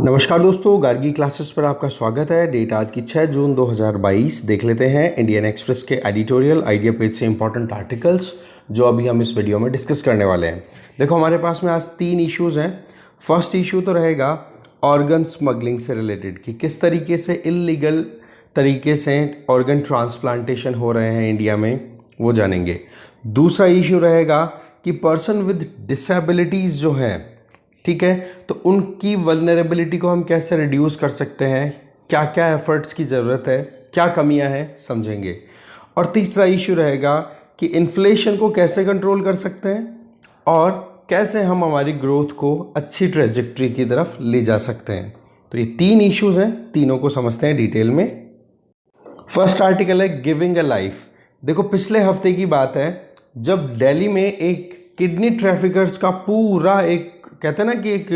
नमस्कार दोस्तों, गार्गी क्लासेस पर आपका स्वागत है। डेट आज की 6 जून 2022। देख लेते हैं इंडियन एक्सप्रेस के एडिटोरियल आइडिया पेज से इंपॉर्टेंट आर्टिकल्स जो अभी हम इस वीडियो में डिस्कस करने वाले हैं। देखो, हमारे पास में आज 3 इश्यूज़ हैं। फर्स्ट इशू तो रहेगा ऑर्गन स्मगलिंग से रिलेटेड कि किस तरीके से इलीगल तरीके से ऑर्गन ट्रांसप्लांटेशन हो रहे हैं इंडिया में, वो जानेंगे। दूसरा इशू रहेगा कि पर्सन विद डिसेबिलिटीज़ जो हैं, ठीक है, तो उनकी वल्नरेबिलिटी को हम कैसे रिड्यूस कर सकते हैं, क्या क्या एफर्ट्स की ज़रूरत है, क्या कमियां हैं, समझेंगे। और तीसरा इशू रहेगा कि इन्फ्लेशन को कैसे कंट्रोल कर सकते हैं और कैसे हम हमारी ग्रोथ को अच्छी ट्रेजेक्ट्री की तरफ ले जा सकते हैं। तो ये 3 इश्यूज़ हैं, तीनों को समझते हैं डिटेल में। फर्स्ट आर्टिकल है गिविंग अ लाइफ। देखो, पिछले हफ्ते की बात है जब दिल्ली में एक किडनी ट्रैफिकर्स का पूरा एक, कहते हैं ना कि एक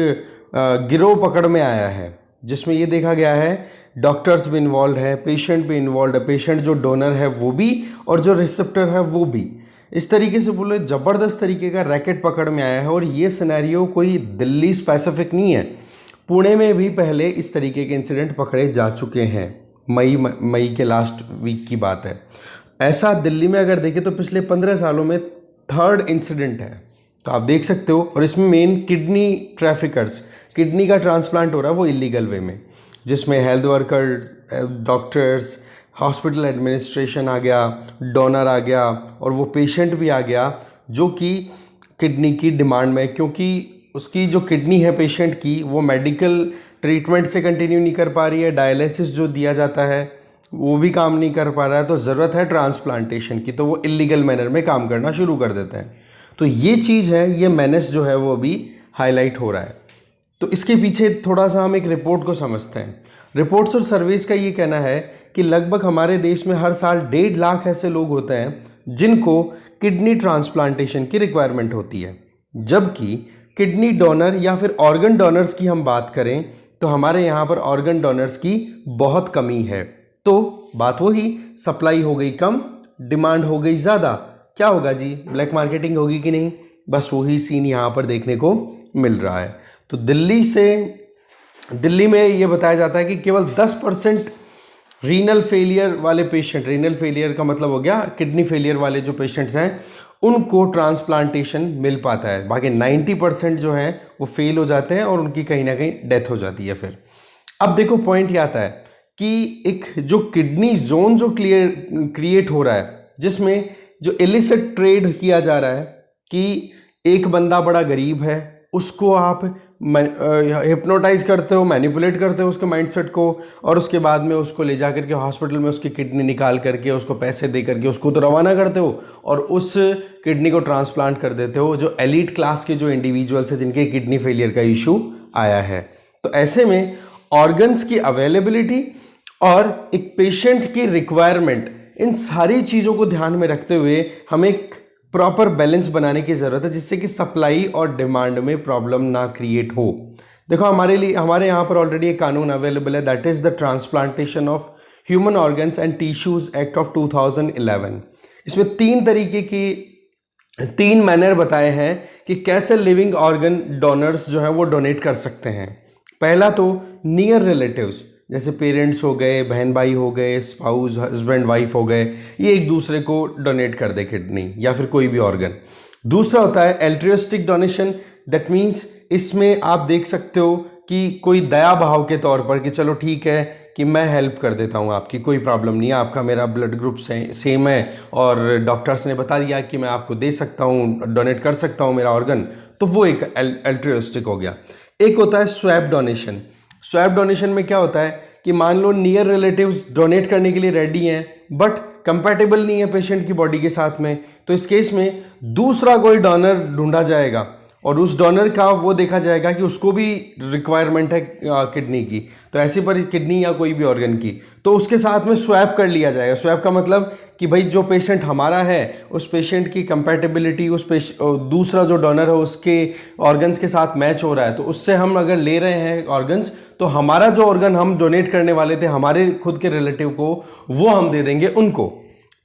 गिरोह पकड़ में आया है, जिसमें ये देखा गया है डॉक्टर्स भी इन्वॉल्व है, पेशेंट भी इन्वॉल्व है, पेशेंट जो डोनर है वो भी और जो रिसेप्टर है वो भी। इस तरीके से बोले ज़बरदस्त तरीके का रैकेट पकड़ में आया है। और ये सिनेरियो कोई दिल्ली स्पेसिफिक नहीं है, पुणे में भी पहले इस तरीके के इंसिडेंट पकड़े जा चुके हैं। मई के लास्ट वीक की बात है। ऐसा दिल्ली में अगर देखें तो पिछले 15 सालों में 3rd इंसिडेंट है। तो आप देख सकते हो। और इसमें मेन किडनी ट्रैफिकर्स, किडनी का ट्रांसप्लांट हो रहा है वो इलीगल वे में, जिसमें health worker, doctors, hospital administration आ गया, डोनर आ गया और वो पेशेंट भी आ गया जो कि किडनी की डिमांड में, क्योंकि उसकी जो किडनी है पेशेंट की वो मेडिकल ट्रीटमेंट से कंटिन्यू नहीं कर पा रही है, डायलिसिस जो दिया जाता है वो भी काम नहीं कर पा रहा है, तो ज़रूरत है ट्रांसप्लांटेशन की, तो वो इलीगल मैनर में काम करना शुरू कर देते हैं। तो ये चीज़ है, ये मेनेस जो है वो अभी हाईलाइट हो रहा है। तो इसके पीछे थोड़ा सा हम एक रिपोर्ट को समझते हैं। रिपोर्ट्स और सर्वेस का ये कहना है कि लगभग हमारे देश में हर साल 1.5 लाख ऐसे लोग होते हैं जिनको किडनी ट्रांसप्लांटेशन की रिक्वायरमेंट होती है। जबकि किडनी डोनर या फिर ऑर्गन डोनर्स की हम बात करें तो हमारे यहाँ पर ऑर्गन डोनर्स की बहुत कमी है। तो बात वही, सप्लाई हो गई कम, डिमांड हो गई ज़्यादा, क्या होगा जी, ब्लैक मार्केटिंग होगी कि नहीं। बस वही सीन यहाँ पर देखने को मिल रहा है। तो दिल्ली में ये बताया जाता है कि केवल 10% रीनल फेलियर वाले पेशेंट, रीनल फेलियर का मतलब हो गया किडनी फेलियर वाले जो पेशेंट्स हैं उनको ट्रांसप्लांटेशन मिल पाता है। बाकी 90% जो हैं वो फेल हो जाते हैं और उनकी कहीं ना कहीं डेथ हो जाती है। फिर अब देखो, पॉइंट ये आता है कि एक जो किडनी जोन जो क्रिएट हो रहा है, जिसमें जो इलिसिट ट्रेड किया जा रहा है कि एक बंदा बड़ा गरीब है, उसको आप हिप्नोटाइज करते हो, मैनिपुलेट करते हो उसके माइंडसेट को, और उसके बाद में उसको ले जा करके हॉस्पिटल में उसकी किडनी निकाल करके उसको पैसे दे करके उसको तो रवाना करते हो और उस किडनी को ट्रांसप्लांट कर देते हो जो एलीट क्लास के जो इंडिविजुअल्स हैं जिनके किडनी फेलियर का इशू आया है। तो ऐसे में ऑर्गन्स की अवेलेबिलिटी और एक पेशेंट की रिक्वायरमेंट, इन सारी चीज़ों को ध्यान में रखते हुए हमें एक प्रॉपर बैलेंस बनाने की ज़रूरत है, जिससे कि सप्लाई और डिमांड में प्रॉब्लम ना क्रिएट हो। देखो, हमारे यहाँ पर ऑलरेडी एक कानून अवेलेबल है, that is the transplantation of human organs and tissues act of 2011। इसमें 3 तरीके की 3 मैनर बताए हैं कि कैसे लिविंग ऑर्गन डोनर्स जो हैं वो डोनेट कर सकते हैं। पहला तो नियर रिलेटिव्स, जैसे पेरेंट्स हो गए, बहन भाई हो गए, स्पाउस हस्बैंड वाइफ हो गए, ये एक दूसरे को डोनेट कर दे किडनी या फिर कोई भी ऑर्गन। दूसरा होता है एल्ट्रिस्टिक डोनेशन, दैट मीन्स इसमें आप देख सकते हो कि कोई दया भाव के तौर पर कि चलो ठीक है कि मैं हेल्प कर देता हूँ आपकी, कोई प्रॉब्लम नहीं है, आपका मेरा ब्लड ग्रुप सेम है और डॉक्टर्स ने बता दिया कि मैं आपको दे सकता हूँ, डोनेट कर सकता हूँ मेरा ऑर्गन, तो वो एक एल्ट्रिस्टिक हो गया। एक होता है स्वैप डोनेशन। स्वैप डोनेशन में क्या होता है कि मान लो नियर रिलेटिव्स डोनेट करने के लिए रेडी हैं बट कंपैटिबल नहीं है पेशेंट की बॉडी के साथ में, तो इस केस में दूसरा कोई डोनर ढूंढा जाएगा और उस डोनर का वो देखा जाएगा कि उसको भी रिक्वायरमेंट है किडनी की, तो ऐसी पर किडनी या कोई भी ऑर्गन की, तो उसके साथ में स्वैप कर लिया जाएगा। स्वैप का मतलब कि भाई जो पेशेंट हमारा है उस पेशेंट की कंपैटिबिलिटी दूसरा जो डोनर है उसके ऑर्गन्स के साथ मैच हो रहा है, तो उससे हम अगर ले रहे हैं ऑर्गन्स तो हमारा जो ऑर्गन हम डोनेट करने वाले थे हमारे खुद के रिलेटिव को, वो हम दे देंगे उनको।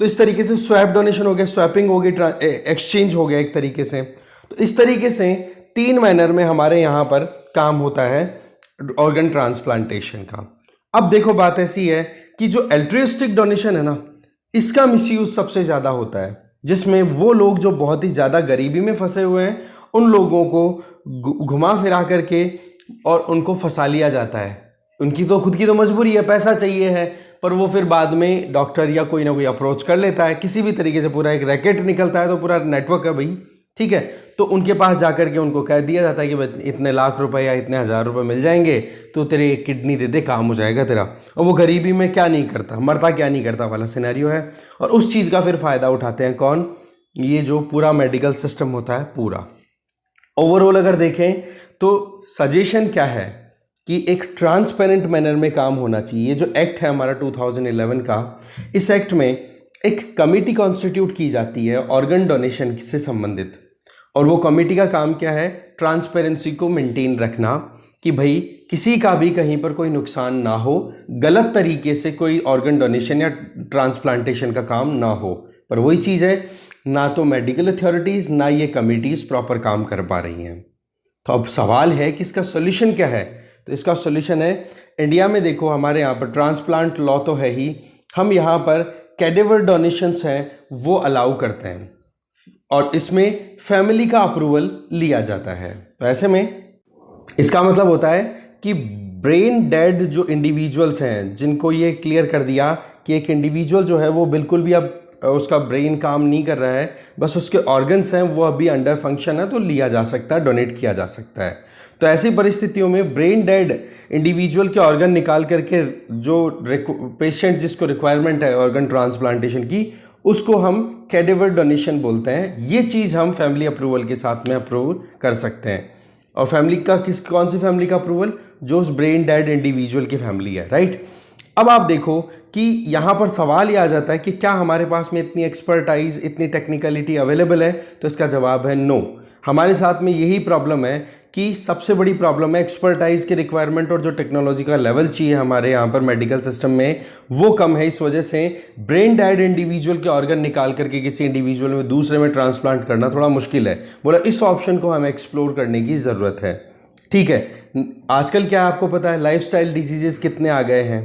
तो इस तरीके से स्वैप डोनेशन हो गया, स्वैपिंग हो गई, एक्सचेंज हो गया एक तरीके से। तो इस तरीके से 3 मैनर में हमारे यहाँ पर काम होता है ऑर्गन ट्रांसप्लांटेशन का। अब देखो बात ऐसी है कि जो एल्ट्रिस्टिक डोनेशन है ना, इसका मिसयूज सबसे ज़्यादा होता है, जिसमें वो लोग जो बहुत ही ज़्यादा गरीबी में फंसे हुए हैं उन लोगों को घुमा फिरा करके और उनको फंसा लिया जाता है। उनकी तो खुद की तो मजबूरी है, पैसा चाहिए है, पर वो फिर बाद में डॉक्टर या कोई ना कोई अप्रोच कर लेता है, किसी भी तरीके से पूरा एक रैकेट निकलता है, तो पूरा नेटवर्क है भाई, ठीक है। तो उनके पास जाकर के उनको कह दिया जाता है कि भाई इतने लाख रुपए या इतने हज़ार रुपए मिल जाएंगे तो तेरे एक किडनी दे दे, काम हो जाएगा तेरा। और वो गरीबी में क्या नहीं करता, मरता क्या नहीं करता वाला सिनेरियो है। और उस चीज़ का फिर फ़ायदा उठाते हैं कौन? ये जो पूरा मेडिकल सिस्टम होता है पूरा। ओवरऑल अगर देखें तो सजेशन क्या है कि एक ट्रांसपेरेंट मैनर में काम होना चाहिए। ये जो एक्ट है हमारा 2011 का, इस एक्ट में एक कमेटी कॉन्स्टिट्यूट की जाती है ऑर्गन डोनेशन से संबंधित। और वो कमेटी का काम क्या है? ट्रांसपेरेंसी को मेंटेन रखना कि भाई किसी का भी कहीं पर कोई नुकसान ना हो, गलत तरीके से कोई ऑर्गन डोनेशन या ट्रांसप्लांटेशन का काम ना हो। पर वही चीज़ है, ना तो मेडिकल अथॉरिटीज़ ना ये कमिटीज़ प्रॉपर काम कर पा रही हैं। तो अब सवाल है कि इसका सोल्यूशन क्या है? तो इसका सोल्यूशन है, इंडिया में देखो हमारे यहाँ पर ट्रांसप्लांट लॉ तो है ही, हम यहाँ पर कैडेवर डोनेशंस हैं वो अलाउ करते हैं और इसमें फैमिली का अप्रूवल लिया जाता है। तो ऐसे में इसका मतलब होता है कि ब्रेन डेड जो इंडिविजुअल्स हैं, जिनको ये क्लियर कर दिया कि एक इंडिविजुअल जो है वो बिल्कुल भी अब उसका ब्रेन काम नहीं कर रहा है, बस उसके ऑर्गन्स हैं वो अभी अंडर फंक्शन है, तो लिया जा सकता है, डोनेट किया जा सकता है। तो ऐसी परिस्थितियों में ब्रेन डेड इंडिविजुअल के ऑर्गन निकाल करके जो पेशेंट जिसको रिक्वायरमेंट है ऑर्गन ट्रांसप्लांटेशन की, उसको हम कैडेवर डोनेशन बोलते हैं। ये चीज़ हम फैमिली अप्रूवल के साथ में अप्रूव कर सकते हैं। और फैमिली का कौन सी फैमिली का अप्रूवल? जो उस ब्रेन डेड इंडिविजुअल की फैमिली है, राइट। अब आप देखो कि यहाँ पर सवाल ये आ जाता है कि क्या हमारे पास में इतनी एक्सपर्टाइज, इतनी टेक्निकलिटी अवेलेबल है? तो इसका जवाब है नो। हमारे साथ में यही प्रॉब्लम है कि सबसे बड़ी प्रॉब्लम है एक्सपर्टाइज की रिक्वायरमेंट, और जो टेक्नोलॉजी का लेवल चाहिए हमारे यहाँ पर मेडिकल सिस्टम में वो कम है। इस वजह से ब्रेन डेड इंडिविजुअल के ऑर्गन निकाल करके किसी इंडिविजुअल में दूसरे में ट्रांसप्लांट करना थोड़ा मुश्किल है। बोला इस ऑप्शन को हमें एक्सप्लोर करने की ज़रूरत है, ठीक है। आजकल क्या आपको पता है, लाइफस्टाइल डिजीजेस कितने आ गए हैं,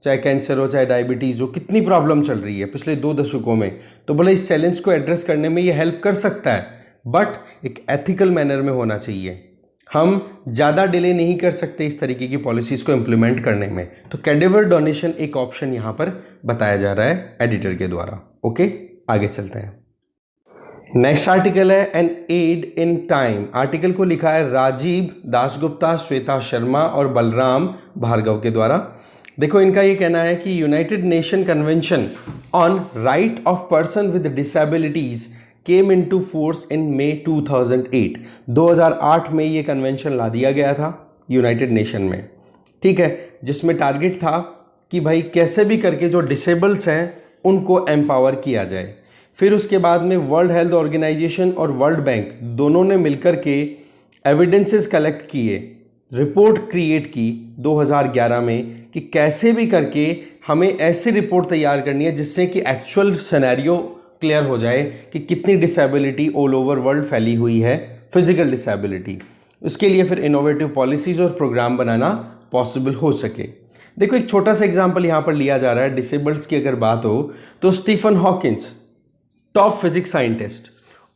चाहे कैंसर हो चाहे डायबिटीज़ हो, कितनी प्रॉब्लम चल रही है पिछले 2 दशकों में। तो बोला इस चैलेंज को एड्रेस करने में ये हेल्प कर सकता है, बट एक एथिकल मैनर में होना चाहिए। हम ज़्यादा डिले नहीं कर सकते इस तरीके की पॉलिसीज़ को इम्प्लीमेंट करने में। तो कैडेवर डोनेशन एक ऑप्शन यहाँ पर बताया जा रहा है एडिटर के द्वारा। ओके, आगे चलते हैं। नेक्स्ट आर्टिकल है an aid in time. Article को लिखा है राजीव दासगुप्ता, श्वेता शर्मा और बलराम भार्गव के द्वारा। देखो इनका ये कहना है कि United Nation Convention on Right of Person with Disabilities came into force in May 2008। 2008 में ये कन्वेंशन ला दिया गया था यूनाइटेड नेशन में, ठीक है, जिसमें टारगेट था कि भाई कैसे भी करके जो डिसेबल्स हैं उनको एम्पावर किया जाए। फिर उसके बाद में वर्ल्ड हेल्थ ऑर्गेनाइजेशन और वर्ल्ड बैंक दोनों ने मिलकर के एविडेंसेस कलेक्ट किए, रिपोर्ट क्रिएट की 2011 में कि कैसे भी करके हमें ऐसी रिपोर्ट तैयार करनी है जिससे कि एक्चुअल सिनेरियो क्लियर हो जाए कि कितनी डिसेबिलिटी ऑल ओवर वर्ल्ड फैली हुई है, फिजिकल डिसेबिलिटी। उसके लिए फिर इनोवेटिव पॉलिसीज़ और प्रोग्राम बनाना पॉसिबल हो सके। देखो एक छोटा सा एग्जांपल यहाँ पर लिया जा रहा है डिसेबल्स की अगर बात हो तो Stephen Hawkins, top physics scientist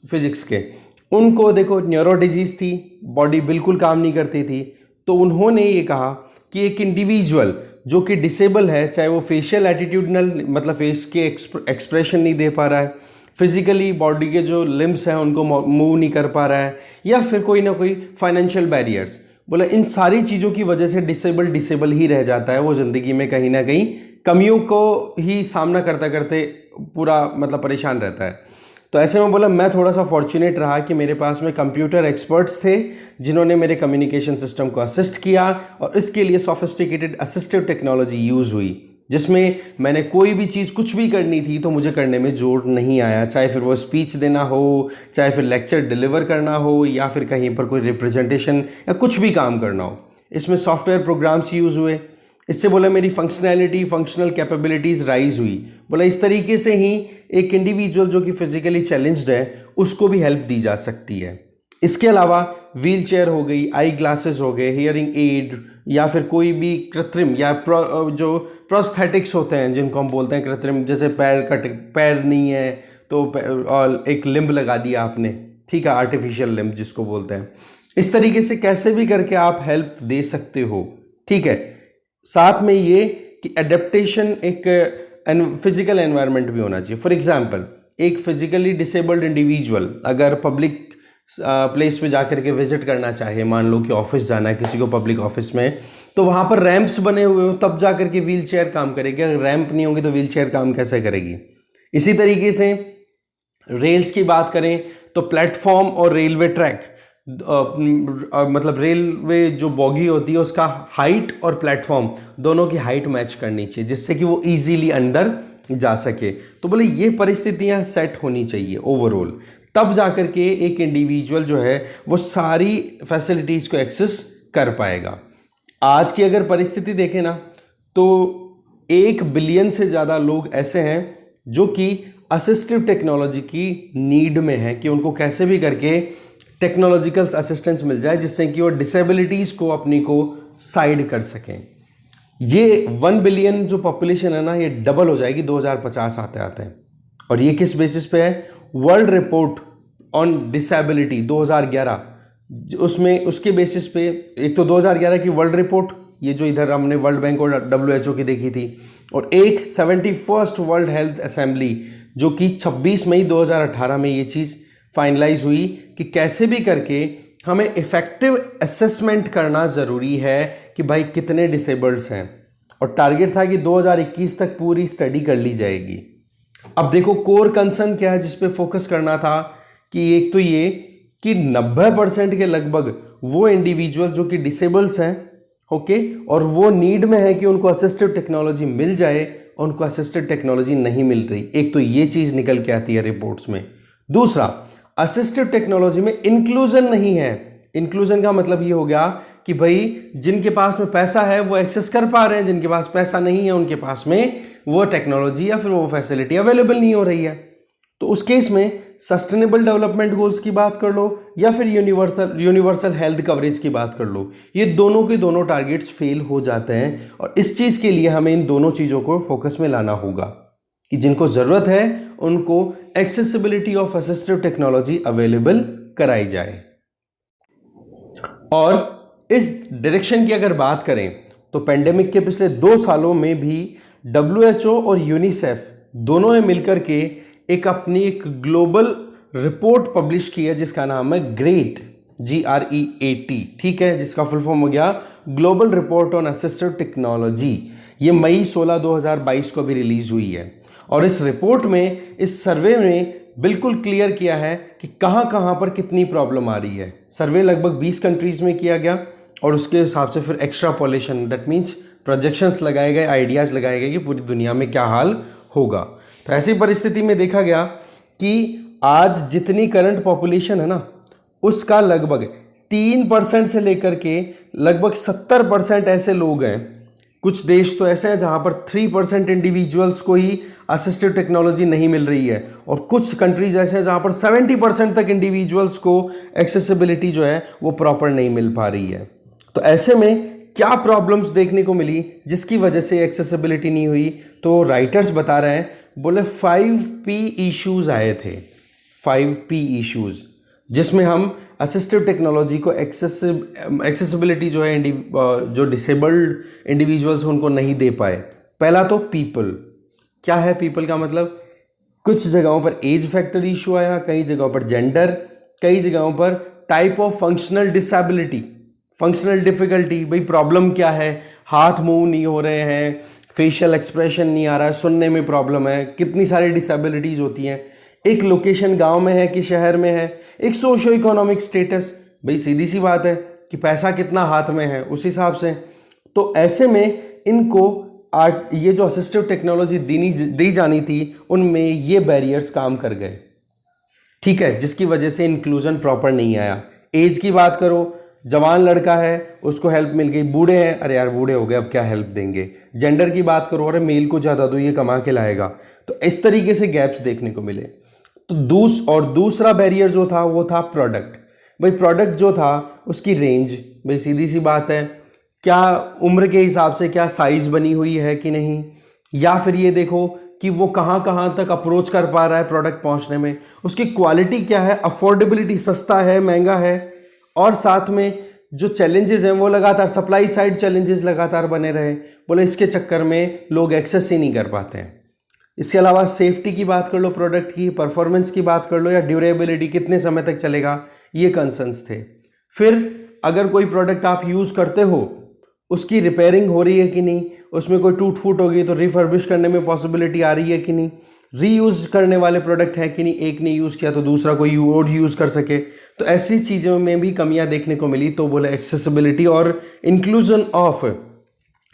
physics के, उनको देखो न्यूरो डिजीज़ थी, बॉडी बिल्कुल काम नहीं करती थी। तो उन्होंने ये कहा कि एक इंडिविजुअल जो कि डिसेबल है, चाहे वो फेशियल एटीट्यूडनल मतलब फेस के एक्सप्रेशन नहीं दे पा रहा है, फिजिकली बॉडी के जो लिम्स हैं उनको मूव नहीं कर पा रहा है, या फिर कोई ना कोई फाइनेंशियल बैरियर्स, बोला इन सारी चीज़ों की वजह से डिसेबल ही रह जाता है। वो ज़िंदगी में कहीं ना कहीं कमियों को ही सामना करते करते पूरा मतलब परेशान रहता है। तो ऐसे में बोला मैं थोड़ा सा फॉर्चुनेट रहा कि मेरे पास में कंप्यूटर एक्सपर्ट्स थे जिन्होंने मेरे कम्युनिकेशन सिस्टम को असिस्ट किया, और इसके लिए सोफिस्टिकेटेड असिस्टिव टेक्नोलॉजी यूज़ हुई, जिसमें मैंने कोई भी चीज़ कुछ भी करनी थी तो मुझे करने में जोर नहीं आया, चाहे फिर वो स्पीच देना हो, चाहे फिर लेक्चर डिलीवर करना हो, या फिर कहीं पर कोई रिप्रेजेंटेशन या कुछ भी काम करना हो। इसमें सॉफ्टवेयर प्रोग्राम्स यूज़ हुए, इससे बोला मेरी फंक्शनैलिटी, फंक्शनल कैपेबिलिटीज़ राइज हुई। बोला इस तरीके से ही एक इंडिविजुअल जो कि फिजिकली चैलेंज्ड है उसको भी हेल्प दी जा सकती है। इसके अलावा व्हील चेयर हो गई, आई ग्लासेस हो गए, हियरिंग एड, या फिर कोई भी कृत्रिम या जो प्रोस्थेटिक्स होते हैं जिनको हम बोलते हैं कृत्रिम, जैसे पैर नहीं है तो और एक लिम्ब लगा दिया आपने, ठीक है, आर्टिफिशियल लिम्ब जिसको बोलते हैं। इस तरीके से कैसे भी करके आप हेल्प दे सकते हो, ठीक है। साथ में ये कि एडेप्टेशन एक फिजिकल एनवायरनमेंट भी होना चाहिए। फॉर एग्जांपल, एक फिजिकली डिसेबल्ड इंडिविजुअल अगर पब्लिक प्लेस पे जाकर के विजिट करना चाहे, मान लो कि ऑफिस जाना है किसी को पब्लिक ऑफिस में, तो वहाँ पर रैंप्स बने हुए हो तब जा करके व्हील चेयर काम करेगी। अगर रैंप नहीं होंगे तो व्हील चेयर काम कैसे करेगी। इसी तरीके से रेल्स की बात करें तो प्लेटफॉर्म और रेलवे ट्रैक, मतलब रेलवे जो बॉगी होती है उसका हाइट और प्लेटफॉर्म दोनों की हाइट मैच करनी चाहिए जिससे कि वो इजीली अंदर जा सके। तो बोले ये परिस्थितियां सेट होनी चाहिए ओवरऑल, तब जाकर के एक इंडिविजुअल जो है वो सारी फैसिलिटीज़ को एक्सेस कर पाएगा। आज की अगर परिस्थिति देखें ना तो 1 बिलियन से ज़्यादा लोग ऐसे हैं जो कि असिस्टिव टेक्नोलॉजी की नीड में है कि उनको कैसे भी करके टेक्नोलॉजिकल असिस्टेंस मिल जाए जिससे कि वो डिसेबिलिटीज़ को अपनी को साइड कर सकें। ये 1 बिलियन जो पॉपुलेशन है ना, ये डबल हो जाएगी 2050 आते आते हैं। और ये किस बेसिस पे है? वर्ल्ड रिपोर्ट ऑन डिसेबिलिटी 2011, उसमें उसके बेसिस पे, एक तो 2011 की वर्ल्ड रिपोर्ट, ये जो इधर हमने वर्ल्ड बैंक और WHO की देखी थी, और एक 71st वर्ल्ड हेल्थ असेंबली जो कि 26 मई 2018 में ये चीज़ फाइनलाइज हुई कि कैसे भी करके हमें इफेक्टिव असेसमेंट करना ज़रूरी है कि भाई कितने डिसेबल्ड्स हैं, और टारगेट था कि 2021 तक पूरी स्टडी कर ली जाएगी। अब देखो कोर कंसर्न क्या है जिस पे फोकस करना था, कि एक तो ये कि 90% के लगभग वो इंडिविजुअल जो कि डिसेबल्स हैं, ओके, और वो नीड में है कि उनको असिस्टिव टेक्नोलॉजी मिल जाए, उनको असिस्टिव टेक्नोलॉजी नहीं मिल रही। एक तो ये चीज़ निकल के आती है रिपोर्ट्स में। दूसरा, असिस्टिव टेक्नोलॉजी में इंक्लूजन नहीं है। इंक्लूजन का मतलब ये हो गया कि भाई जिनके पास में पैसा है वो एक्सेस कर पा रहे हैं, जिनके पास पैसा नहीं है उनके पास में वो टेक्नोलॉजी या फिर वो फैसिलिटी अवेलेबल नहीं हो रही है। तो उस केस में सस्टेनेबल डेवलपमेंट गोल्स की बात कर लो या फिर यूनिवर्सल हेल्थ कवरेज की बात कर लो, ये दोनों के दोनों टारगेट्स फेल हो जाते हैं। और इस चीज़ के लिए हमें इन दोनों चीज़ों को फोकस में लाना होगा कि जिनको ज़रूरत है उनको accessibility of assistive technology available कराई जाए। और इस डायरेक्शन की अगर बात करें तो पेंडेमिक के पिछले 2 सालों में भी WHO और यूनिसेफ दोनों ने मिलकर के एक ग्लोबल रिपोर्ट पब्लिश की है जिसका नाम है ग्रेट, GREAT, ठीक है, जिसका फुल फॉर्म हो गया global report on assistive technology. ये मई 16, 2022 को भी रिलीज हुई है। और इस रिपोर्ट में, इस सर्वे में बिल्कुल क्लियर किया है कि कहाँ कहाँ पर कितनी प्रॉब्लम आ रही है। सर्वे लगभग 20 कंट्रीज में किया गया और उसके हिसाब से फिर एक्स्ट्रापोलेशन, दैट मीन्स प्रोजेक्शंस लगाए गए, आइडियाज़ लगाए गए कि पूरी दुनिया में क्या हाल होगा। तो ऐसी परिस्थिति में देखा गया कि आज जितनी करंट पॉपुलेशन है ना, उसका लगभग 3% से लेकर के लगभग 70% ऐसे लोग हैं। कुछ देश तो ऐसे हैं जहां पर 3% इंडिविजुअल्स को ही असिस्टिव टेक्नोलॉजी नहीं मिल रही है, और कुछ कंट्रीज ऐसे हैं जहां पर 70% तक इंडिविजुअल्स को एक्सेसिबिलिटी जो है वो प्रॉपर नहीं मिल पा रही है। तो ऐसे में क्या प्रॉब्लम्स देखने को मिली जिसकी वजह से एक्सेसिबिलिटी नहीं हुई? तो राइटर्स बता रहे हैं, बोले 5P इश्यूज आए थे, 5P इश्यूज, जिसमें हम असिस्टिव टेक्नोलॉजी को एक्सेसिबिलिटी जो है जो डिसेबल्ड इंडिविजुअल्स उनको नहीं दे पाए। पहला तो पीपल, क्या है पीपल का मतलब? कुछ जगहों पर एज फैक्टर इशू आया, कई जगहों पर जेंडर, कई जगहों पर type of functional disability, functional difficulty. भाई प्रॉब्लम क्या है? हाथ मूव नहीं हो रहे हैं, फेशियल एक्सप्रेशन नहीं आ रहा है, सुनने में प्रॉब्लम है, कितनी सारी डिसेबिलिटीज़ होती हैं। एक लोकेशन गांव में है कि शहर में है, एक सोशो इकोनॉमिक स्टेटस, भाई सीधी सी बात है कि पैसा कितना हाथ में है उस हिसाब से। तो ऐसे में इनको ये जो असिस्टिव टेक्नोलॉजी दी जानी थी उनमें ये बैरियर्स काम कर गए, ठीक है, जिसकी वजह से इंक्लूजन प्रॉपर नहीं आया। एज की बात करो, जवान लड़का है उसको हेल्प मिल गई, बूढ़े हैं, अरे यार बूढ़े हो गए अब क्या हेल्प देंगे। जेंडर की बात करो, अरे मेल को ज़्यादा दो, ये कमा के लाएगा। तो इस तरीके से गैप्स देखने को मिले। तो दूसरा बैरियर जो था वो था प्रोडक्ट। भाई प्रोडक्ट जो था उसकी रेंज, भाई सीधी सी बात है, क्या उम्र के हिसाब से क्या साइज बनी हुई है कि नहीं, या फिर ये देखो कि वो कहाँ कहाँ तक अप्रोच कर पा रहा है प्रोडक्ट पहुँचने में, उसकी क्वालिटी क्या है, अफोर्डेबिलिटी, सस्ता है महंगा है, और साथ में जो चैलेंजेस हैं वो लगातार सप्लाई साइड चैलेंजेस लगातार बने रहे। बोले इसके चक्कर में लोग एक्सेस ही नहीं कर पाते हैं। इसके अलावा सेफ्टी की बात कर लो, प्रोडक्ट की परफॉर्मेंस की बात कर लो, या ड्यूरेबिलिटी कितने समय तक चलेगा, ये कंसर्न्स थे। फिर अगर कोई प्रोडक्ट आप यूज़ करते हो उसकी रिपेयरिंग हो रही है कि नहीं, उसमें कोई टूट फूट होगी तो रिफर्बिश करने में पॉसिबिलिटी आ रही है कि नहीं, रीयूज़ करने वाले प्रोडक्ट है कि नहीं, एक ने यूज़ किया तो दूसरा कोई और यूज़ कर सके। तो ऐसी चीज़ों में भी कमियां देखने को मिली। तो बोले एक्सेसिबिलिटी और inclusion of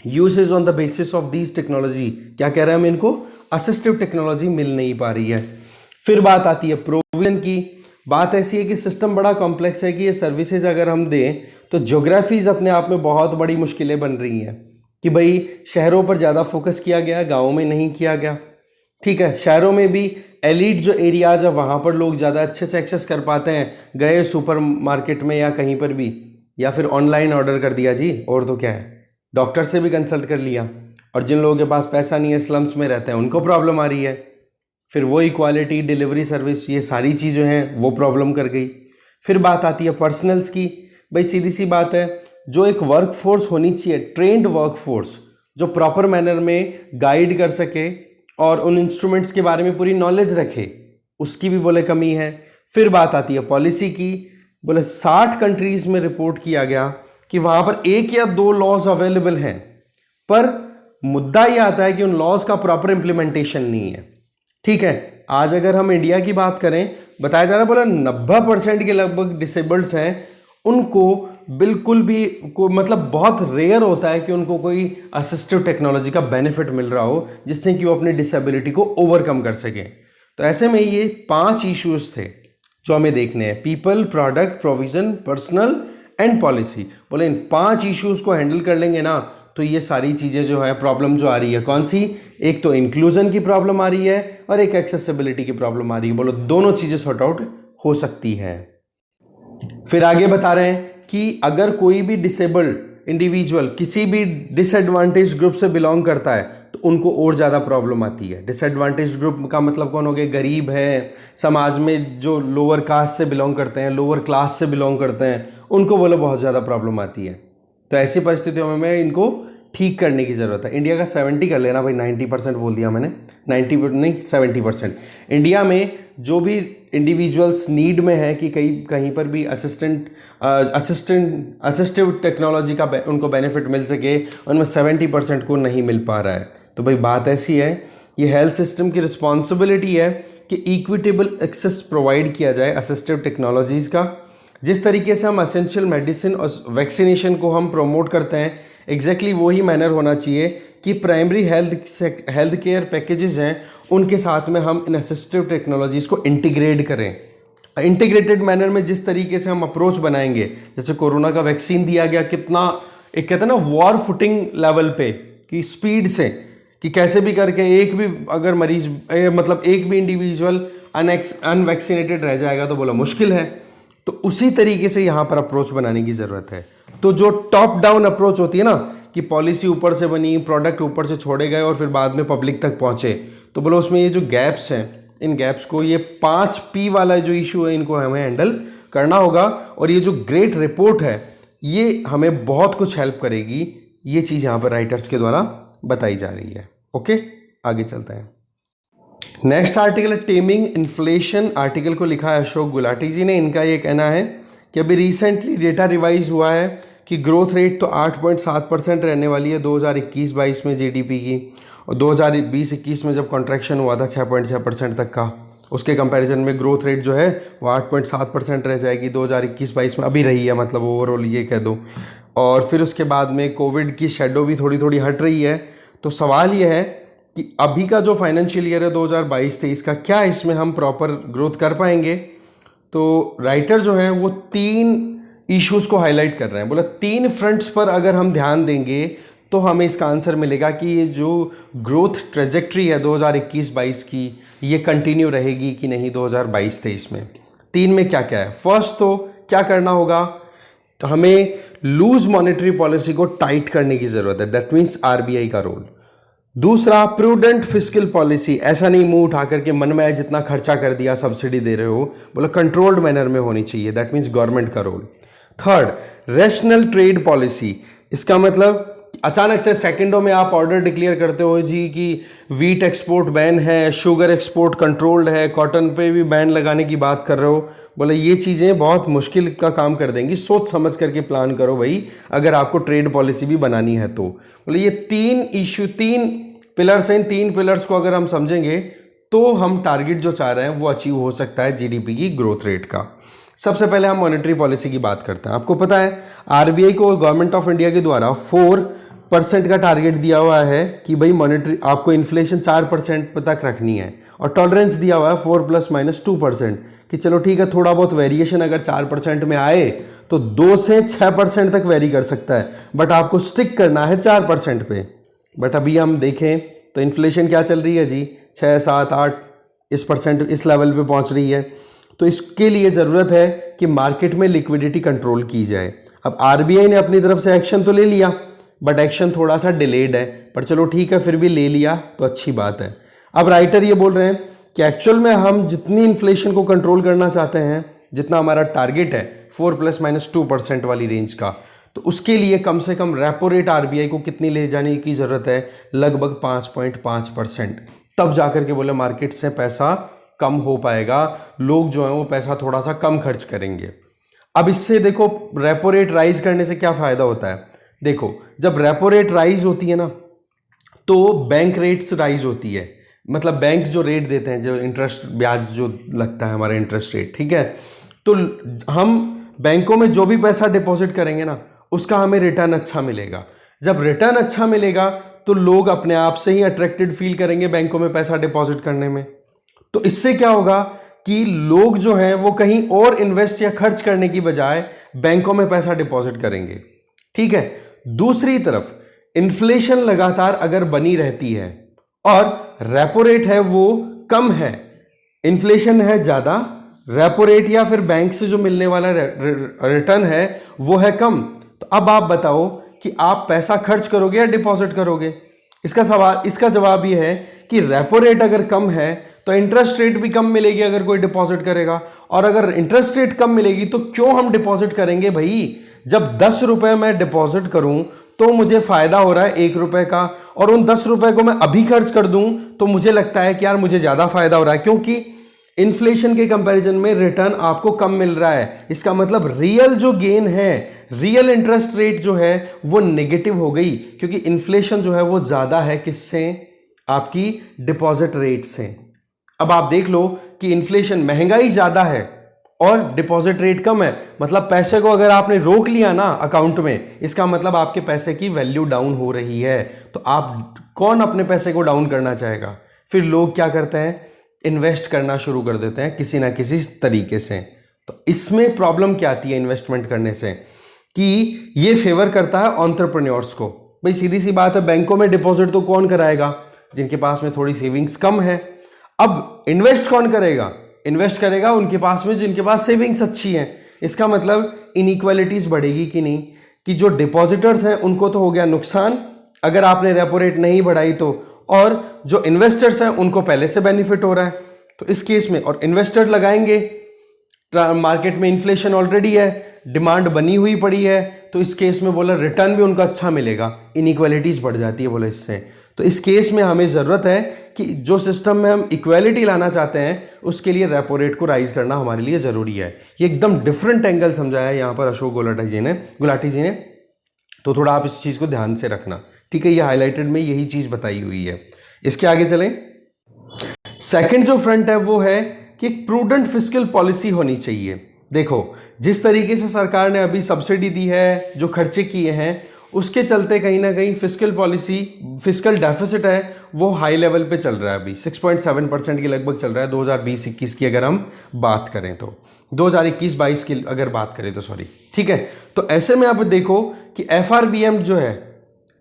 usage on the basis of these technology, क्या कह रहे हैं हम इनको, असिस्टिव टेक्नोलॉजी मिल नहीं पा रही है। फिर बात आती है प्रोविजन की। बात ऐसी है कि सिस्टम बड़ा कॉम्प्लेक्स है कि ये सर्विसेज अगर हम दें तो ज्योग्राफीज अपने आप में बहुत बड़ी मुश्किलें बन रही हैं कि भाई शहरों पर ज़्यादा फोकस किया गया, गाँवों में नहीं किया गया। ठीक है, शहरों में भी एलिट जो एरियाज है वहाँ पर लोग ज़्यादा अच्छे से एक्सेस कर पाते हैं, गए सुपर मार्केट में या कहीं पर भी, या फिर ऑनलाइन ऑर्डर कर दिया जी, और तो क्या है, डॉक्टर से भी कंसल्ट कर लिया। और जिन लोगों के पास पैसा नहीं है, स्लम्स में रहते हैं, उनको प्रॉब्लम आ रही है। फिर वही क्वालिटी, डिलीवरी सर्विस, ये सारी चीज़ें हैं वो प्रॉब्लम कर गई। फिर बात आती है पर्सनल्स की। भाई सीधी सी बात है, जो एक वर्क फोर्स होनी चाहिए, ट्रेंड वर्क फोर्स, जो प्रॉपर मैनर में गाइड कर सके और उन इंस्ट्रूमेंट्स के बारे में पूरी नॉलेज रखे, उसकी भी बोले कमी है। फिर बात आती है पॉलिसी की। बोले 60 कंट्रीज़ में रिपोर्ट किया गया कि वहाँ पर 1 या 2 लॉज अवेलेबल हैं, पर मुद्दा ये आता है कि उन लॉज का प्रॉपर इंप्लीमेंटेशन नहीं है। ठीक है, आज अगर हम इंडिया की बात करें, बताया जा रहा है बोला 90% के लगभग डिसेबल्ड्स हैं, उनको बिल्कुल भी मतलब बहुत रेयर होता है कि उनको कोई असिस्टिव टेक्नोलॉजी का बेनिफिट मिल रहा हो जिससे कि वो अपनी डिसेबिलिटी को ओवरकम कर सकें। तो ऐसे में ये 5 इश्यूज थे जो हमें देखने हैं, people, product, provision, personal and policy. बोले इन 5 इश्यूज को हैंडल कर लेंगे ना तो ये सारी चीज़ें जो है, प्रॉब्लम जो आ रही है, कौन सी, एक तो इंक्लूजन की प्रॉब्लम आ रही है और एक एक्सेसिबिलिटी की प्रॉब्लम आ रही है। बोलो दोनों चीज़ें सॉर्ट आउट हो सकती है। फिर आगे बता रहे हैं कि अगर कोई भी डिसेबल्ड इंडिविजुअल किसी भी डिसएडवांटेज ग्रुप से बिलोंग करता है तो उनको और ज़्यादा प्रॉब्लम आती है। डिसएडवांटेज ग्रुप का मतलब कौन हो गए, गरीब है, समाज में जो लोअर कास्ट से बिलोंग करते हैं, लोअर क्लास से बिलोंग करते हैं, उनको बोलो बहुत ज़्यादा प्रॉब्लम आती है। तो ऐसी परिस्थितियों में इनको ठीक करने की ज़रूरत है। इंडिया का 70 कर लेना भाई, 90% बोल दिया मैंने, 90 नहीं 70%। इंडिया में जो भी इंडिविजुअल्स नीड में है कि कहीं पर भी असिस्टिव टेक्नोलॉजी का उनको बेनिफिट मिल सके, उनमें 70% को नहीं मिल पा रहा है। तो भाई बात ऐसी है, ये हेल्थ सिस्टम की रिस्पॉन्सिबिलिटी है कि इक्विटेबल एक्सेस प्रोवाइड किया जाए असिस्टिव टेक्नोलॉजीज़ का। जिस तरीके से हम एसेंशियल मेडिसिन और वैक्सीनेशन को हम प्रमोट करते हैं, एग्जैक्टली वही मैनर होना चाहिए कि प्राइमरी हेल्थ केयर पैकेजेस हैं उनके साथ में हम इन असिस्टिव टेक्नोलॉजीज़ को इंटीग्रेट करें। इंटीग्रेटेड मैनर में जिस तरीके से हम अप्रोच बनाएंगे, जैसे कोरोना का वैक्सीन दिया गया, कितना एक कहते हैं ना वॉर फुटिंग लेवल पे, कि स्पीड से, कि कैसे भी करके एक भी अगर मरीज मतलब एक भी इंडिविजुअल अनवैक्सीनेटेड रह जाएगा तो बोला मुश्किल है। तो उसी तरीके से यहाँ पर अप्रोच बनाने की ज़रूरत है। तो जो टॉप डाउन अप्रोच होती है ना, कि पॉलिसी ऊपर से बनी, प्रोडक्ट ऊपर से छोड़े गए और फिर बाद में पब्लिक तक पहुँचे, तो बोलो उसमें ये जो गैप्स हैं, इन गैप्स को, ये 5P वाला जो इशू है, इनको हमें हैंडल करना होगा। और ये जो ग्रेट रिपोर्ट है ये हमें बहुत कुछ हेल्प करेगी। ये चीज़ यहाँ पर राइटर्स के द्वारा बताई जा रही है। ओके, आगे चलते हैं। नेक्स्ट आर्टिकल है टेमिंग इन्फ्लेशन। आर्टिकल को लिखा है अशोक गुलाटी जी ने। इनका ये कहना है कि अभी रिसेंटली डेटा रिवाइज हुआ है कि ग्रोथ रेट तो 8.7% रहने वाली है 2021-22 में जीडीपी की, और 2020-21 में जब कॉन्ट्रैक्शन हुआ था 6.6% तक का, उसके कंपैरिजन में ग्रोथ रेट जो है वो 8.7% रह जाएगी 2021-22 में, अभी रही है, मतलब ओवरऑल ये कह दो। और फिर उसके बाद में कोविड की शेडो भी थोड़ी थोड़ी हट रही है। तो सवाल ये है कि अभी का जो फाइनेंशियल ईयर है 2022-23 का, क्या इसमें हम प्रॉपर ग्रोथ कर पाएंगे। तो राइटर जो है वो 3 इश्यूज को हाईलाइट कर रहे हैं। बोला 3 फ्रंट्स पर अगर हम ध्यान देंगे तो हमें इसका आंसर मिलेगा कि ये जो ग्रोथ ट्रेजेक्ट्री है 2021-22 की, ये कंटिन्यू रहेगी कि नहीं 2022-23 में। 3 में क्या क्या है। फर्स्ट तो क्या करना होगा, तो हमें लूज मॉनेटरी पॉलिसी को टाइट करने की जरूरत है, दैट मीन्स आरबीआई का रोल। दूसरा, प्रूडेंट फिस्कल पॉलिसी, ऐसा नहीं मुंह उठा करके मन में आए जितना खर्चा कर दिया, सब्सिडी दे रहे हो, बोला कंट्रोल्ड मैनर में होनी चाहिए, दैट मीन्स गवर्नमेंट का role. Third, rational trade policy, इसका मतलब अचानक से सेकंडों में आप ऑर्डर डिक्लेयर करते हो जी कि वीट एक्सपोर्ट बैन है, शुगर एक्सपोर्ट कंट्रोल्ड है, कॉटन पे भी बैन लगाने की बात कर रहे हो, बोले ये चीज़ें बहुत मुश्किल का काम कर देंगी, सोच समझ करके प्लान करो भाई अगर आपको ट्रेड पॉलिसी भी बनानी है तो। बोले ये तीन पिलर्स हैं, इन 3 पिलर्स को अगर हम समझेंगे तो हम टारगेट जो चाह रहे हैं वो अचीव हो सकता है जीडीपी की ग्रोथ रेट का। सबसे पहले हम मॉनेटरी पॉलिसी की बात करते हैं। आपको पता है आरबीआई को गवर्नमेंट ऑफ इंडिया के द्वारा 4% का टारगेट दिया हुआ है कि भाई मॉनेटरी आपको इन्फ्लेशन 4% तक रखनी है, और टॉलरेंस दिया हुआ है 4 ± 2% कि चलो ठीक है, थोड़ा बहुत वेरिएशन अगर 4% में आए तो 2 से 6% तक वेरी कर सकता है, बट आपको स्टिक करना है 4% पे। बट अभी हम देखें तो इन्फ्लेशन क्या चल रही है जी, 6, 7, 8% इस लेवल पे पहुंच रही है। तो इसके लिए ज़रूरत है कि मार्केट में लिक्विडिटी कंट्रोल की जाए। अब आरबीआई ने अपनी तरफ से एक्शन तो ले लिया, बट एक्शन थोड़ा सा डिलेड है, पर चलो ठीक है, फिर भी ले लिया तो अच्छी बात है। अब राइटर ये बोल रहे हैं कि एक्चुअल में हम जितनी इन्फ्लेशन को कंट्रोल करना चाहते हैं, जितना हमारा टारगेट है 4 ± 2% वाली रेंज का, तो उसके लिए कम से कम रेपो रेट आरबीआई को कितनी ले जाने की ज़रूरत है, लगभग 5.5%। तब जाकर के बोले मार्केट से पैसा कम हो पाएगा, लोग जो है वो पैसा थोड़ा सा कम खर्च करेंगे। अब इससे देखो रेपो रेट राइज करने से क्या फ़ायदा होता है, देखो जब रेपो रेट राइज होती है ना तो बैंक रेट्स राइज होती है, मतलब बैंक जो रेट देते हैं, जो इंटरेस्ट ब्याज जो लगता है हमारा इंटरेस्ट रेट, ठीक है, तो हम बैंकों में जो भी पैसा डिपॉजिट करेंगे ना उसका हमें रिटर्न अच्छा मिलेगा। जब रिटर्न अच्छा मिलेगा तो लोग अपने आप से ही अट्रैक्टेड फील करेंगे बैंकों में पैसा डिपॉजिट करने में। तो इससे क्या होगा कि लोग जो हैं वो कहीं और इन्वेस्ट या खर्च करने की बजाय बैंकों में पैसा डिपॉजिट करेंगे, ठीक है। दूसरी तरफ इन्फ्लेशन लगातार अगर बनी रहती है और रेपो रेट है वो कम है, इन्फ्लेशन है ज्यादा, रेपो रेट या फिर बैंक से जो मिलने वाला रिटर्न है वो है कम, तो अब आप बताओ कि आप पैसा खर्च करोगे या डिपॉजिट करोगे। इसका जवाब ये है कि रेपो रेट अगर कम है तो इंटरेस्ट रेट भी कम मिलेगी अगर कोई डिपॉजिट करेगा, और अगर इंटरेस्ट रेट कम मिलेगी तो क्यों हम डिपॉजिट करेंगे भाई। जब 10 रुपए मैं डिपॉजिट करूं तो मुझे फायदा हो रहा है 1 रुपए का, और उन 10 रुपए को मैं अभी खर्च कर दूं तो मुझे लगता है कि यार मुझे ज्यादा फायदा हो रहा है, क्योंकि इन्फ्लेशन के कंपैरिजन में रिटर्न आपको कम मिल रहा है। इसका मतलब रियल जो गेन है, रियल इंटरेस्ट रेट जो है वो नेगेटिव हो गई, क्योंकि इन्फ्लेशन जो है वो ज्यादा है किससे, आपकी डिपॉजिट रेट से। अब आप देख लो कि इन्फ्लेशन, महंगाई ज्यादा है और डिपॉजिट रेट कम है, मतलब पैसे को अगर आपने रोक लिया ना अकाउंट में, इसका मतलब आपके पैसे की वैल्यू डाउन हो रही है। तो आप कौन अपने पैसे को डाउन करना चाहेगा। फिर लोग क्या करते हैं, इन्वेस्ट करना शुरू कर देते हैं किसी ना किसी तरीके से। तो इसमें प्रॉब्लम क्या आती है इन्वेस्टमेंट करने से, कि ये फेवर करता है एंटरप्रेन्योर्स को। भाई सीधी सी बात है, बैंकों में डिपॉजिट तो कौन कराएगा, जिनके पास में थोड़ी सेविंग्स कम है। अब इन्वेस्ट कौन करेगा, इन्वेस्ट करेगा उनके पास में जिनके पास सेविंग्स अच्छी है। इसका मतलब इनइक्वालिटीज बढ़ेगी कि नहीं, कि जो डिपॉजिटर्स हैं उनको तो हो गया नुकसान अगर आपने रेपो रेट नहीं बढ़ाई तो, और जो इन्वेस्टर्स हैं उनको पहले से बेनिफिट हो रहा है। तो इस केस में, और इन्वेस्टर लगाएंगे, मार्केट में इन्फ्लेशन ऑलरेडी है, डिमांड बनी हुई पड़ी है, तो इस केस में बोला रिटर्न भी उनका अच्छा मिलेगा, इनइक्वालिटीज बढ़ जाती है बोला इससे। तो इस केस में हमें ज़रूरत है कि जो सिस्टम में हम इक्वालिटी लाना चाहते हैं उसके लिए रेपो रेट को राइज करना हमारे लिए ज़रूरी है। ये एकदम डिफरेंट एंगल समझाया है यहाँ पर अशोक गुलाटी जी ने, तो थोड़ा आप इस चीज़ को ध्यान से रखना, ठीक है। ये हाईलाइटेड में यही चीज़ बताई हुई है। इसके आगे चलें। सेकंड जो फ्रंट है वो है कि एक प्रूडेंट फिस्कल पॉलिसी होनी चाहिए। देखो जिस तरीके से सरकार ने अभी सब्सिडी दी है, जो खर्चे किए हैं, उसके चलते कहीं ना कहीं फिस्कल पॉलिसी, फिस्कल डेफिसिट है वो हाई लेवल पे चल रहा है, अभी 6.7% के लगभग चल रहा है 2020-21 की अगर हम बात करें तो, 2021-22 की अगर बात करें तो सॉरी, ठीक है। तो ऐसे में आप देखो कि एफआरबीएम जो है,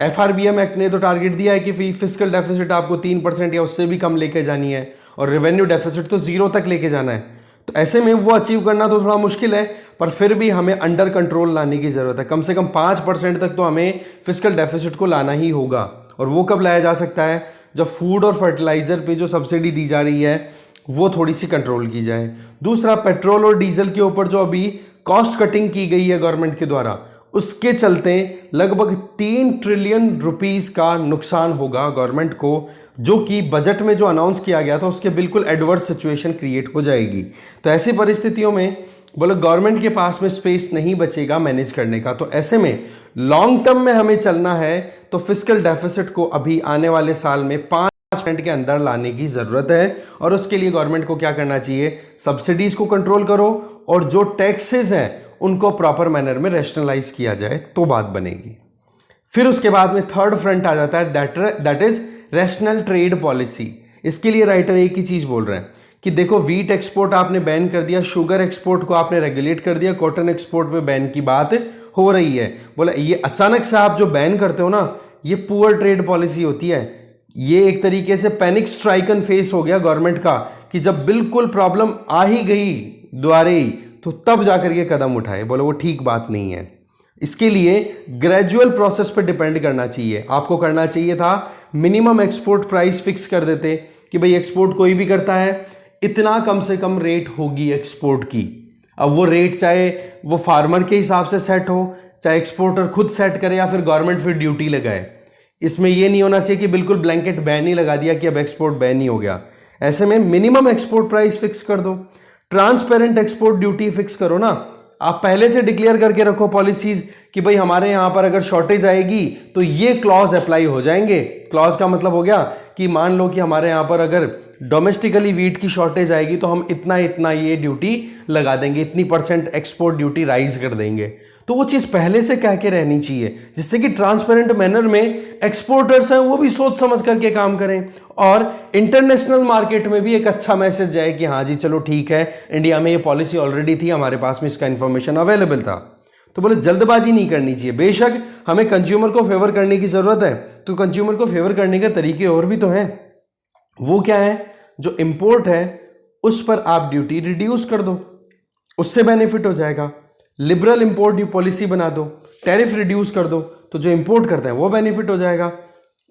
एफआरबीएम एक्ट ने तो टारगेट दिया है कि फिस्कल डेफिसिट आपको 3% या उससे भी कम लेके जानी है, और रेवेन्यू डेफिसिट तो 0 तक लेके जाना है। तो ऐसे में वो अचीव करना तो थोड़ा मुश्किल है, पर फिर भी हमें अंडर कंट्रोल लाने की ज़रूरत है। कम से कम 5% तक तो हमें फिस्कल डेफिसिट को लाना ही होगा। और वो कब लाया जा सकता है? जब फूड और फर्टिलाइज़र पे जो सब्सिडी दी जा रही है वो थोड़ी सी कंट्रोल की जाए। दूसरा, पेट्रोल और डीजल के ऊपर जो अभी कॉस्ट कटिंग की गई है गवर्नमेंट के द्वारा, उसके चलते लगभग 3 ट्रिलियन रुपीस का नुकसान होगा गवर्नमेंट को, जो कि बजट में जो अनाउंस किया गया था उसके बिल्कुल एडवर्स सिचुएशन क्रिएट हो जाएगी। तो ऐसी परिस्थितियों में बोलो गवर्नमेंट के पास में स्पेस नहीं बचेगा मैनेज करने का। तो ऐसे में लॉन्ग टर्म में हमें चलना है तो फिस्कल डेफिसिट को अभी आने वाले साल में 5% के अंदर लाने की जरूरत है। और उसके लिए गवर्नमेंट को क्या करना चाहिए? सब्सिडीज को कंट्रोल करो और जो टैक्सेस हैं उनको प्रॉपर मैनर में रैशनलाइज किया जाए तो बात बनेगी। फिर उसके बाद में थर्ड फ्रंट आ जाता है, that is rational trade policy. इसके लिए राइटर एक ही चीज बोल रहे हैं कि देखो, व्हीट एक्सपोर्ट आपने बैन कर दिया, शुगर एक्सपोर्ट को आपने रेगुलेट कर दिया, कॉटन एक्सपोर्ट पे बैन की बात हो रही है। बोला ये अचानक से आप जो बैन करते हो ना, ये पुअर ट्रेड पॉलिसी होती है। ये एक तरीके से पैनिक स्ट्राइकन फेस हो गया गवर्नमेंट का कि जब बिल्कुल प्रॉब्लम आ ही गई द्वारे ही तो तब जाकर के कदम उठाए। बोलो वो ठीक बात नहीं है। इसके लिए ग्रेजुअल प्रोसेस पे डिपेंड करना चाहिए। आपको करना चाहिए था मिनिमम एक्सपोर्ट प्राइस फिक्स कर देते कि भाई एक्सपोर्ट कोई भी करता है इतना कम से कम रेट होगी एक्सपोर्ट की। अब वो रेट चाहे वो फार्मर के हिसाब से सेट हो, चाहे एक्सपोर्टर खुद सेट करे या फिर गवर्नमेंट फिर ड्यूटी लगाए। इसमें ये नहीं होना चाहिए कि बिल्कुल ब्लैंकेट बैन ही लगा दिया कि अब एक्सपोर्ट बैन ही हो गया। ऐसे में मिनिमम एक्सपोर्ट प्राइस फिक्स कर दो, ट्रांसपेरेंट एक्सपोर्ट ड्यूटी फिक्स करो ना। आप पहले से डिक्लेयर करके रखो पॉलिसीज कि भाई हमारे यहां पर अगर शॉर्टेज आएगी तो ये क्लॉज अप्लाई हो जाएंगे। क्लॉज का मतलब हो गया कि मान लो कि हमारे यहां पर अगर डोमेस्टिकली वीट की शॉर्टेज आएगी तो हम इतना इतना ये ड्यूटी लगा देंगे, इतनी % एक्सपोर्ट ड्यूटी राइज कर देंगे। तो वो चीज पहले से कह के रहनी चाहिए जिससे कि ट्रांसपेरेंट मैनर में एक्सपोर्टर्स हैं वो भी सोच समझ करके काम करें और इंटरनेशनल मार्केट में भी एक अच्छा मैसेज जाए कि हाँ जी चलो ठीक है, इंडिया में ये पॉलिसी ऑलरेडी थी, हमारे पास में इसका इंफॉर्मेशन अवेलेबल था। तो बोले जल्दबाजी नहीं करनी चाहिए। बेशक हमें कंज्यूमर को फेवर करने की जरूरत है, तो कंज्यूमर को फेवर करने के तरीके और भी तो हैं। वो क्या है? जो इंपोर्ट है उस पर आप ड्यूटी रिड्यूस कर दो, उससे बेनिफिट हो जाएगा। लिबरल इंपोर्ट पॉलिसी बना दो, टैरिफ रिड्यूस कर दो, तो जो इंपोर्ट करते हैं वो बेनिफिट हो जाएगा।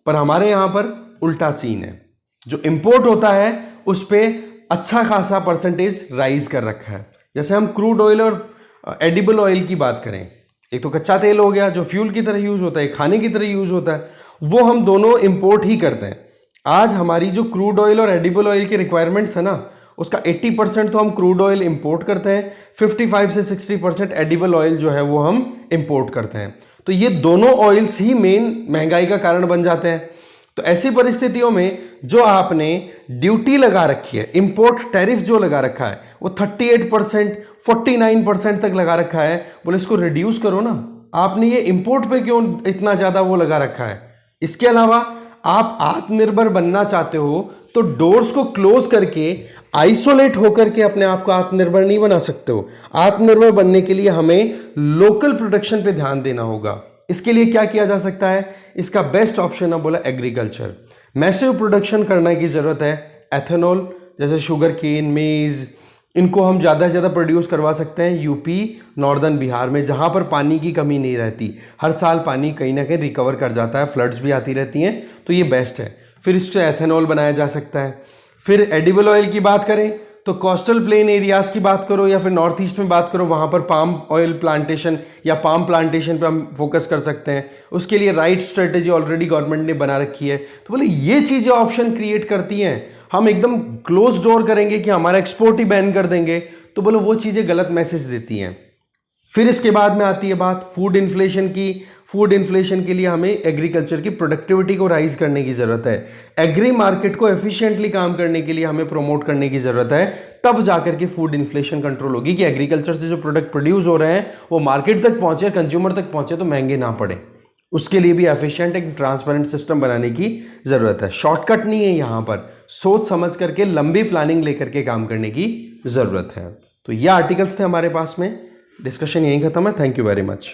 पर हमारे यहां पर उल्टा सीन है, जो इंपोर्ट होता है उस पर अच्छा खासा % राइज कर रखा है। जैसे हम क्रूड ऑयल और एडिबल ऑयल की बात करें, एक तो कच्चा तेल हो गया जो फ्यूल की तरह यूज होता है, खाने की तरह यूज होता है, वो हम दोनों इंपोर्ट ही करते हैं। आज हमारी जो क्रूड ऑयल और एडिबल ऑयल की रिक्वायरमेंट्स है ना, उसका 80% तो हम क्रूड ऑयल इंपोर्ट करते हैं, 55 से 60% एडिबल ऑयल जो है वो हम इंपोर्ट करते हैं। तो ये दोनों ऑयल्स ही मेन महंगाई का कारण बन जाते हैं। तो ऐसी परिस्थितियों में जो आपने ड्यूटी लगा रखी है, इंपोर्ट टैरिफ जो लगा रखा है वो 38% 49% तक लगा रखा है। बोले इसको रिड्यूस करो ना। आपने ये इंपोर्ट पे क्यों इतना ज्यादा वो लगा रखा है? इसके अलावा आप आत्मनिर्भर बनना चाहते हो तो डोर्स को क्लोज करके आइसोलेट होकर के अपने आप को आत्मनिर्भर नहीं बना सकते हो। आत्मनिर्भर बनने के लिए हमें लोकल प्रोडक्शन पे ध्यान देना होगा। इसके लिए क्या किया जा सकता है? इसका बेस्ट ऑप्शन है बोला एग्रीकल्चर। मैसिव प्रोडक्शन करने की जरूरत है। एथेनॉल जैसे शुगर केन, मेज, इनको हम ज़्यादा से ज़्यादा प्रोड्यूस करवा सकते हैं यूपी, नॉर्दर्न बिहार में, जहाँ पर पानी की कमी नहीं रहती। हर साल पानी कहीं ना कहीं रिकवर कर जाता है, फ्लड्स भी आती रहती हैं, तो ये बेस्ट है। फिर इससे एथेनॉल बनाया जा सकता है। फिर एडिबल ऑयल की बात करें तो कोस्टल प्लेन एरियाज़ की बात करो या फिर नॉर्थ ईस्ट में बात करो, वहाँ पर पाम ऑयल प्लांटेशन या पाम प्लांटेशन पे हम फोकस कर सकते हैं। उसके लिए राइट स्ट्रेटेजी ऑलरेडी गवर्नमेंट ने बना रखी है। तो बोले ये चीज़ें ऑप्शन क्रिएट करती हैं। हम एकदम क्लोज डोर करेंगे कि हमारा एक्सपोर्ट ही बैन कर देंगे, तो बोलो वो चीज़ें गलत मैसेज देती हैं। फिर इसके बाद में आती है बात फूड इन्फ्लेशन की। फूड इन्फ्लेशन के लिए हमें एग्रीकल्चर की प्रोडक्टिविटी को राइज करने की जरूरत है। एग्री मार्केट को एफिशिएंटली काम करने के लिए हमें प्रमोट करने की जरूरत है। तब जाकर के फूड इन्फ्लेशन कंट्रोल होगी कि एग्रीकल्चर से जो प्रोडक्ट प्रोड्यूस हो रहे हैं वो मार्केट तक पहुंचे, कंज्यूमर तक पहुंचे, तो महंगे ना पड़े। उसके लिए भी एफिशिएंट एक ट्रांसपेरेंट सिस्टम बनाने की जरूरत है। शॉर्टकट नहीं है, यहाँ पर सोच समझ करके लंबी प्लानिंग लेकर के काम करने की जरूरत है। तो ये आर्टिकल्स थे हमारे पास में। डिस्कशन यहीं खत्म है। Thank you very much.